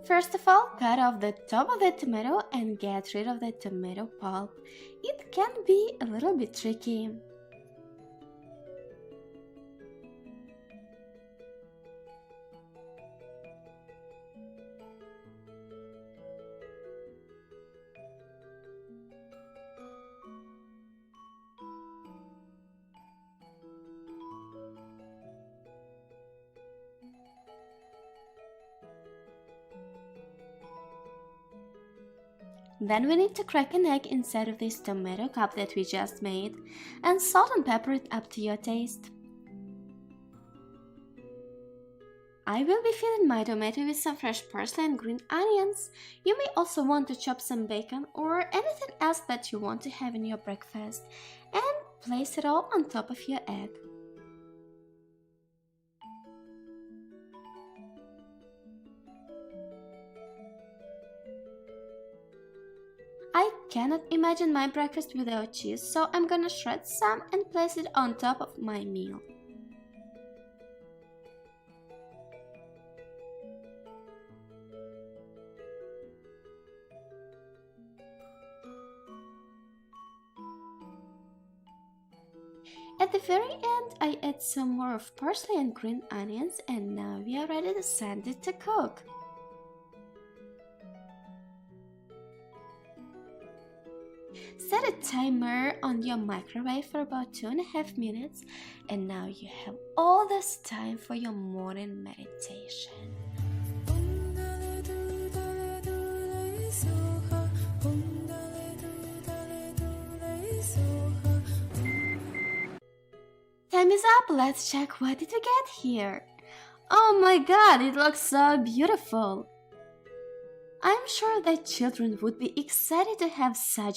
First of all, cut off the top of the tomato and get rid of the tomato pulp. It can be a little bit tricky. Then we need to crack an egg inside of this tomato cup that we just made, and salt and pepper it up to your taste. I will be filling my tomato with some fresh parsley and green onions. You may also want to chop some bacon or anything else that you want to have in your breakfast, and place it all on top of your egg. I cannot imagine my breakfast without cheese, so I'm gonna shred some and place it on top of my meal. At the very end, I add some more of parsley and green onions, and now we are ready to send it to cook. Set a timer on your microwave for about 2.5 minutes, and now you have all this time for your morning meditation. Time is up, let's check what did we get here. Oh my god, it looks so beautiful! I'm sure that children would be excited to have such